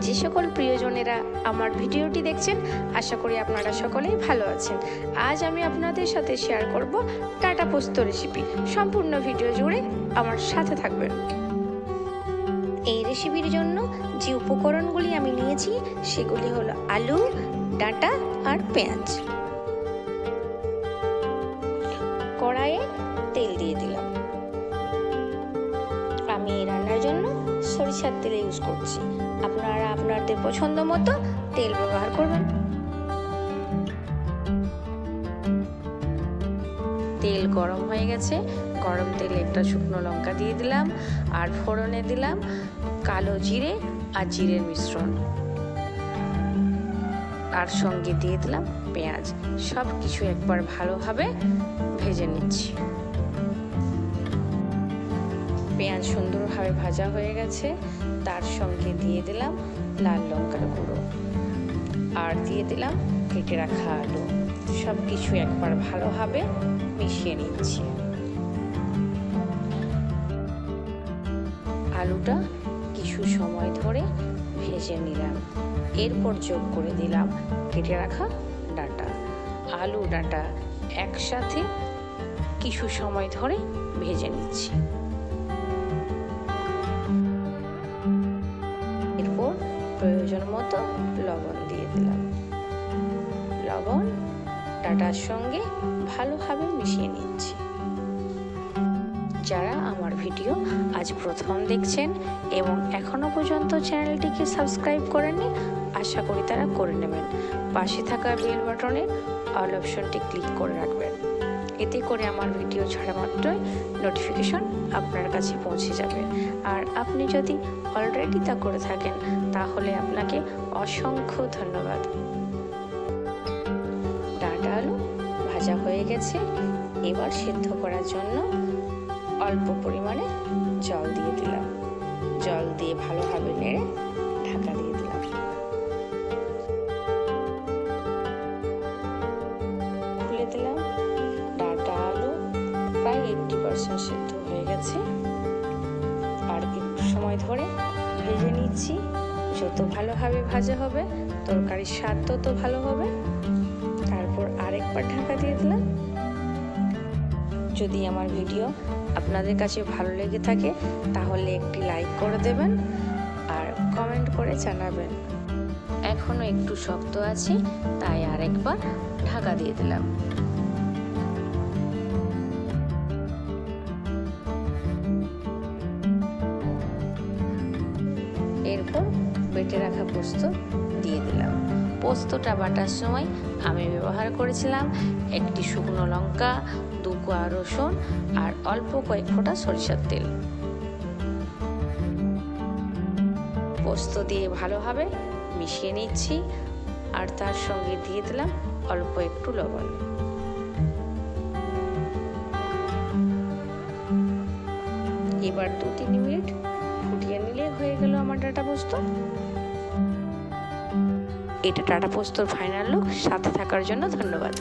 যে সকল প্রিয়জনেরা আমার ভিডিওটি দেখছেন, আশা করি আপনারা সকলেই ভালো আছেন। আজ আমি আপনাদের সাথে শেয়ার করব ডাঁটা পোস্ত রেসিপি। সম্পূর্ণ ভিডিও জুড়ে আমার সাথে থাকবেন। এই রেসিপির জন্য যে উপকরণগুলি আমি নিয়েছি সেগুলি হলো আলু, ডাঁটা আর পেঁয়াজ। কড়াইয়ে তেল দিয়ে দিলাম। আমি এই রান্নার জন্য সরিষার তেল ইউজ করছি, আপনারা আপনাদের পছন্দ মতো তেল ব্যবহার করবেন। তেল গরম হয়ে গেছে, গরম তেলে একটা শুকনো লঙ্কা দিয়ে দিলাম আর ফোড়নে দিলাম কালো জিরে আর জিরের মিশ্রণ, আর সঙ্গে দিয়ে দিলাম পেঁয়াজ। সব কিছু একবার ভালোভাবে ভেজে নিচ্ছি। পেঁয়াজ সুন্দরভাবে ভাজা হয়ে গেছে, তার সঙ্গে দিয়ে দিলাম লাল লঙ্কার গুঁড়ো আর দিয়ে দিলাম কেটে রাখা আলু। সব কিছু একবার ভালোভাবে মিশিয়ে নিচ্ছি। আলুটা কিছু সময় ধরে ভেজে নিলাম। এরপর যোগ করে দিলাম কেটে রাখা ডাঁটা। আলু ডাঁটা একসাথে কিছু সময় ধরে ভেজে নিচ্ছি। এরপর প্রয়োজন মতো লবণ দিয়ে দিলাম। লবণ ডাঁটার সঙ্গে ভালোভাবে মিশিয়ে নিচ্ছি। যারা আমার ভিডিও আজ প্রথম দেখছেন এবং এখনো পর্যন্ত চ্যানেলটিকে সাবস্ক্রাইব করেননি, আশা করি তারা করে নেবেন। পাশে থাকা বেল বাটনে অল অপশনটি ক্লিক করে রাখবেন। এতে করে আমার ভিডিও ছাড়া মাত্রই নোটিফিকেশন আপনার কাছে পৌঁছে যাবে। আর আপনি যদি অলরেডি তা করে থাকেন তাহলে আপনাকে অসংখ্য ধন্যবাদ। ডাঁটা আলু ভাজা হয়ে গেছে, এবার সিদ্ধ করার জন্য অল্প পরিমাণে জল দিয়ে দিলাম। জল দিয়ে ভালোভাবে নেড়ে ঢাকা দিয়ে দিলাম। খুলে দিলাম। ডাঁটা আলু প্রায় 80% সিদ্ধ হয়ে গেছে, আর একটু সময় ধরে ভেজে নিচ্ছি। যত ভালোভাবে ভাজা হবে তরকারির স্বাদ তত ভালো হবে। তারপর আরেকবার ঢাকা দিয়ে দিলাম। যদি আমার ভিডিও আপনাদের কাছে ভালো লেগে থাকে তাহলে একটি লাইক করে দেবেন আর কমেন্ট করে জানাবেন। এখনো একটু শক্ত আছে, তাই আরেকবার ঢাকা দিয়ে দিলাম। এরপর বেটে রাখা পোস্ত দিয়ে দিলাম। পোস্তটা বাটার সময় আমি ব্যবহার করেছিলাম একটি শুকনো লঙ্কা, 2 কোয়া রসুন আর অল্প কয়েক ফোঁটা সরিষার তেল। পোস্ত দিয়ে ভালোভাবে মিশিয়ে নিচ্ছি আর তার সঙ্গে দিয়ে দিলাম অল্প একটু লবণ। এবার 2-3 মিনিট ফুটিয়ে নিলে হয়ে গেল আমার ডাঁটা পোস্ত। এটা ডাঁটা পোস্তর ফাইনাল লুক। সাথে থাকার জন্য ধন্যবাদ।